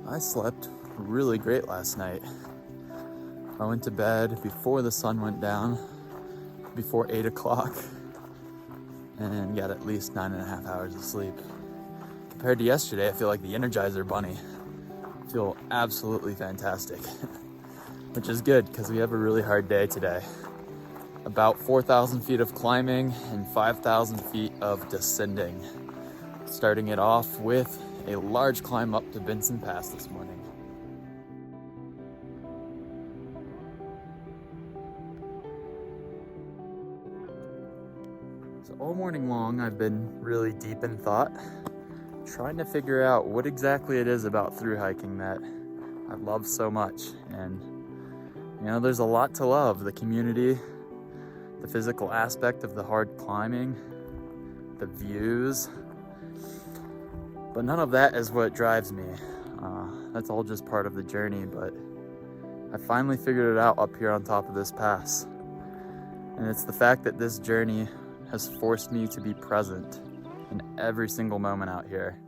I slept really great last night. I went to bed before the sun went down, before 8 o'clock, and got at least 9.5 hours of sleep. Compared to yesterday, I feel like the Energizer Bunny. I feel absolutely fantastic, which is good because we have a really hard day today. About 4,000 feet of climbing and 5,000 feet of descending. Starting it off with a large climb up to Benson Pass this morning. So all morning long, I've been really deep in thought, trying to figure out what exactly it is about thru-hiking that I love so much. And you know, there's a lot to love: the community, the physical aspect of the hard climbing, the views. But none of that is what drives me. That's all just part of the journey, but I finally figured it out up here on top of this pass. And it's the fact that this journey has forced me to be present in every single moment out here.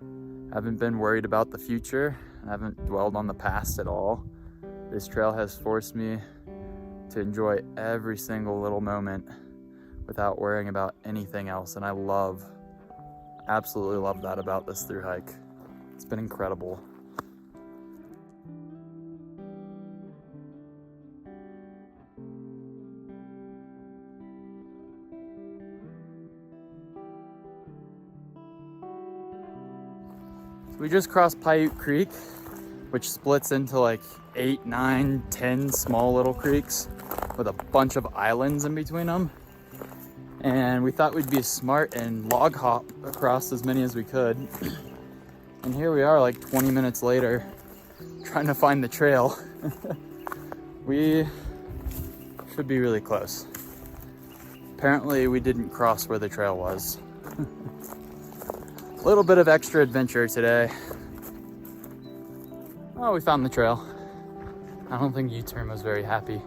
I haven't been worried about the future. I haven't dwelled on the past at all. This trail has forced me to enjoy every single little moment without worrying about anything else. And I absolutely love that about this thru-hike. It's been incredible. We just crossed Paiute Creek, which splits into like 8, 9, 10 small little creeks with a bunch of islands in between them. And we thought we'd be smart and log hop across as many as we could. And here we are like 20 minutes later, trying to find the trail. We should be really close. Apparently we didn't cross where the trail was. A little bit of extra adventure today. Oh, we found the trail. I don't think U-turn was very happy.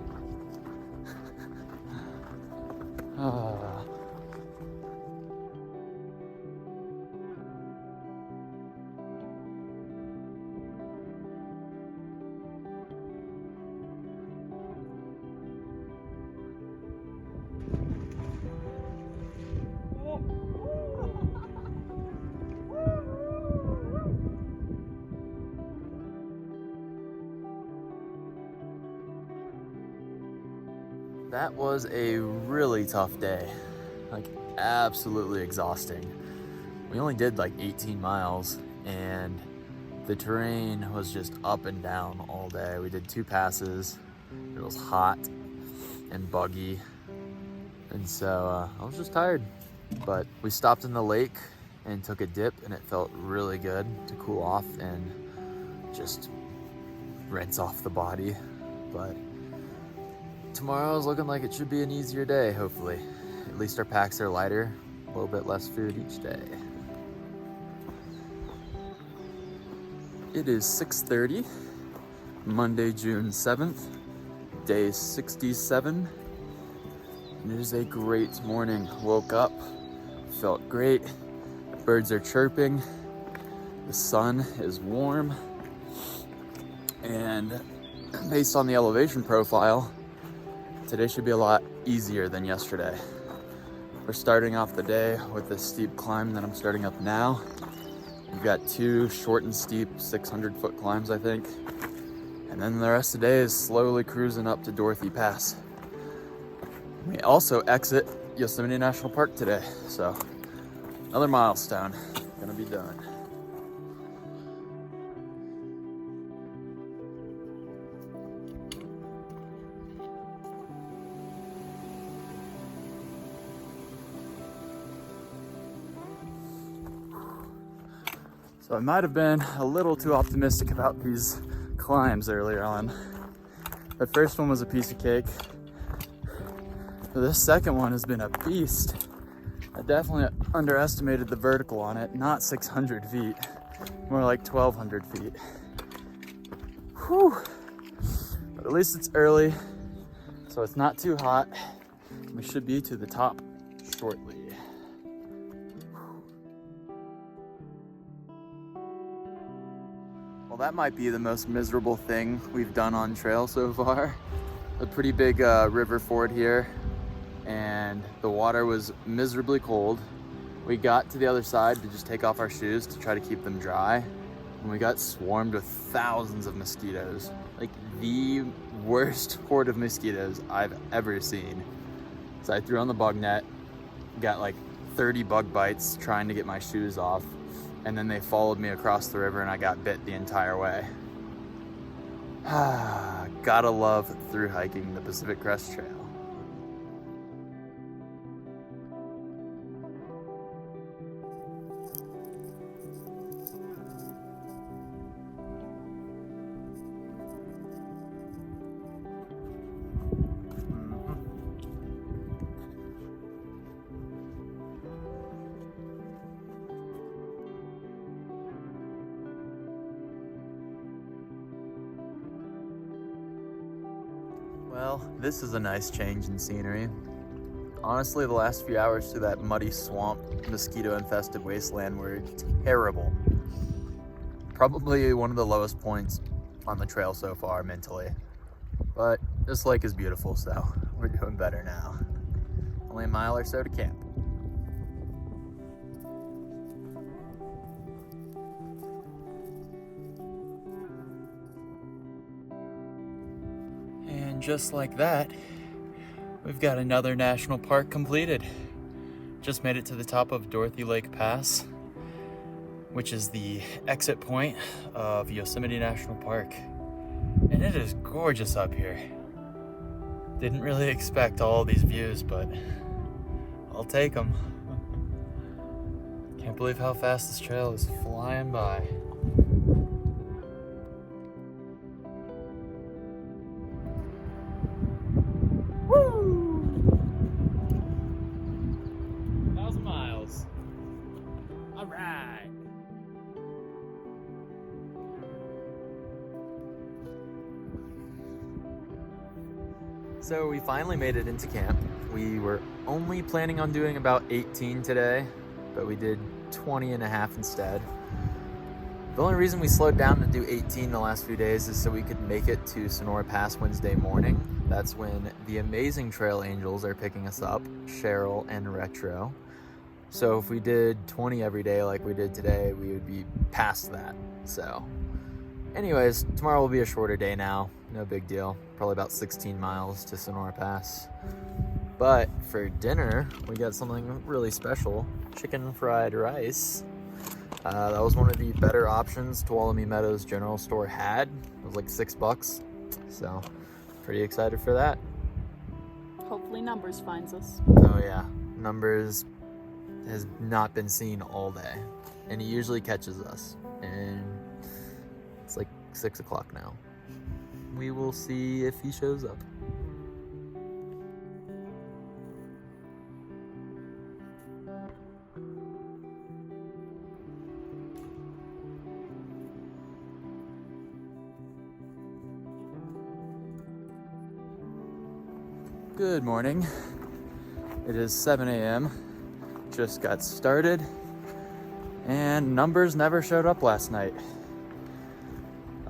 That was a really tough day, like absolutely exhausting. We only did like 18 miles and the terrain was just up and down all day. We did 2 passes. It was hot and buggy. And so I was just tired, but we stopped in the lake and took a dip and it felt really good to cool off and just rinse off the body. But tomorrow is looking like it should be an easier day, hopefully. At least our packs are lighter, a little bit less food each day. It is 6:30, Monday, June 7th, day 67. And it is a great morning. Woke up, felt great. Birds are chirping. The sun is warm. And based on the elevation profile, today should be a lot easier than yesterday. We're starting off the day with this steep climb that I'm starting up now. We've got 2 short and steep 600-foot climbs, I think. And then the rest of the day is slowly cruising up to Dorothy Pass. We also exit Yosemite National Park today, so another milestone gonna be done. So I might have been a little too optimistic about these climbs earlier on. The first one was a piece of cake. But this second one has been a beast. I definitely underestimated the vertical on it. Not 600 feet, more like 1,200 feet. Whew. But at least it's early, so it's not too hot. We should be to the top shortly. Well, that might be the most miserable thing we've done on trail so far. A pretty big river ford here, and the water was miserably cold. We got to the other side to just take off our shoes to try to keep them dry, and we got swarmed with thousands of mosquitoes. Like the worst horde of mosquitoes I've ever seen. So I threw on the bug net, got like 30 bug bites trying to get my shoes off, and then they followed me across the river and I got bit the entire way. Gotta love through hiking the Pacific Crest Trail. Well, this is a nice change in scenery. Honestly, the last few hours through that muddy swamp, mosquito-infested wasteland were terrible. Probably one of the lowest points on the trail so far mentally. But this lake is beautiful, so we're doing better now. Only a mile or so to camp. And just like that, we've got another national park completed. Just made it to the top of Dorothy Lake Pass, which is the exit point of Yosemite National Park. And it is gorgeous up here. Didn't really expect all these views, but I'll take them. Can't believe how fast this trail is flying by. Woo! 1,000 miles. All right. So we finally made it into camp. We were only planning on doing about 18 today, but we did 20 and a half instead. The only reason we slowed down to do 18 the last few days is so we could make it to Sonora Pass Wednesday morning. That's when the amazing trail angels are picking us up, Cheryl and Retro. So if we did 20 every day like we did today, we would be past that. So anyways, tomorrow will be a shorter day now. No big deal. Probably about 16 miles to Sonora Pass. But for dinner, we got something really special. Chicken fried rice. That was one of the better options Tuolumne Meadows General Store had. It was like $6. So pretty excited for that. Hopefully Numbers finds us. Oh yeah, Numbers has not been seen all day. And he usually catches us. And it's like 6 o'clock now. We will see if he shows up. Good morning. It is 7 a.m. Just got started, and Numbers never showed up last night.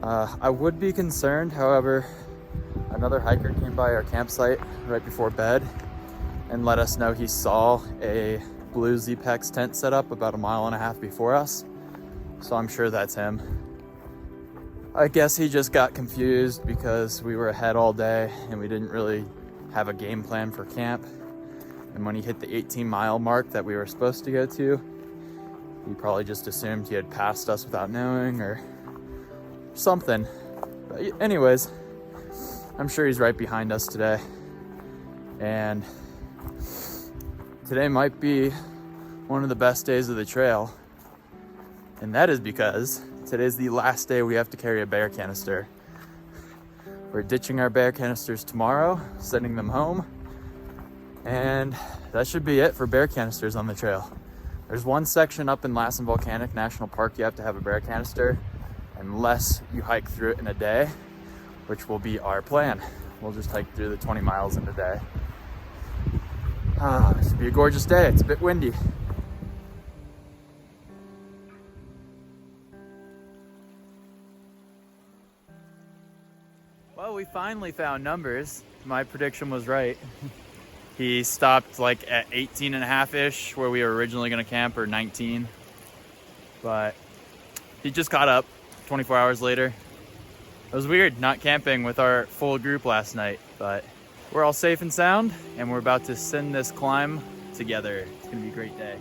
I would be concerned, however, another hiker came by our campsite right before bed and let us know he saw a blue Z-Pex tent set up about 1.5 miles before us. So I'm sure that's him. I guess he just got confused because we were ahead all day and we didn't really have a game plan for camp. And when he hit the 18-mile mark that we were supposed to go to, he probably just assumed he had passed us without knowing or something. But anyways, I'm sure he's right behind us today. And today might be one of the best days of the trail. And that is because today's the last day we have to carry a bear canister. We're ditching our bear canisters tomorrow, sending them home. And that should be it for bear canisters on the trail. There's one section up in Lassen Volcanic National Park you have to have a bear canister unless you hike through it in a day, which will be our plan. We'll just hike through the 20 miles in a day. It should be a gorgeous day. It's a bit windy. Well, we finally found numbers. My prediction was right. He stopped like at 18 and a half-ish where we were originally gonna camp, or 19. But he just caught up 24 hours later. It was weird not camping with our full group last night, but we're all safe and sound, and we're about to send this climb together. It's gonna be a great day.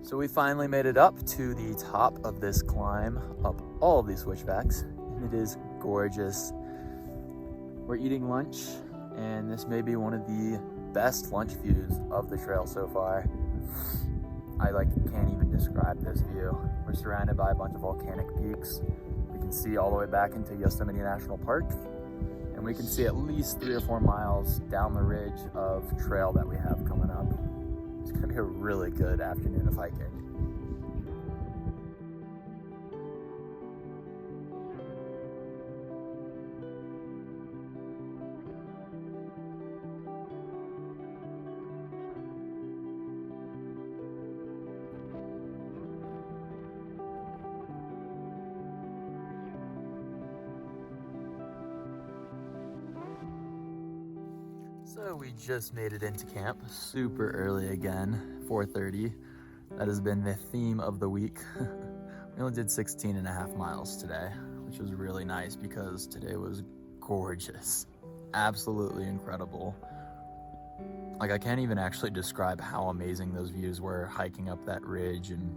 So we finally made it up to the top of this climb, up all of these switchbacks, and it is gorgeous. We're eating lunch, and this may be one of the best lunch views of the trail so far. I can't even describe this view. We're surrounded by a bunch of volcanic peaks. We can see all the way back into Yosemite National Park, and we can see at least 3 or 4 miles down the ridge of trail that we have coming up. It's gonna be a really good afternoon of hiking. So we just made it into camp, super early again, 4:30. That has been the theme of the week. We only did 16 and a half miles today, which was really nice because today was gorgeous. Absolutely incredible. I can't even actually describe how amazing those views were hiking up that ridge, and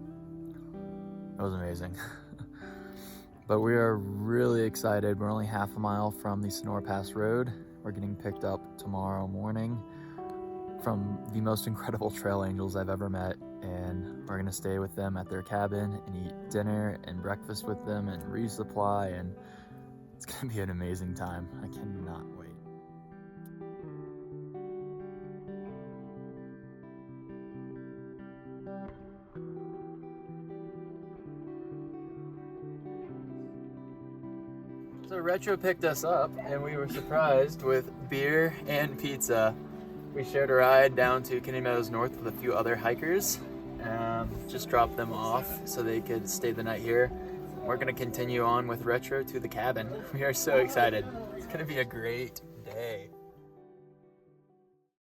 it was amazing. But we are really excited. We're only half a mile from the Sonora Pass Road. We're getting picked up tomorrow morning from the most incredible trail angels I've ever met, and we're gonna stay with them at their cabin and eat dinner and breakfast with them and resupply, and it's gonna be an amazing time. I cannot wait. So Retro picked us up, and we were surprised with beer and pizza. We shared a ride down to Kenny Meadows North with a few other hikers. Just dropped them off so they could stay the night here. We're gonna continue on with Retro to the cabin. We are so excited. It's gonna be a great day.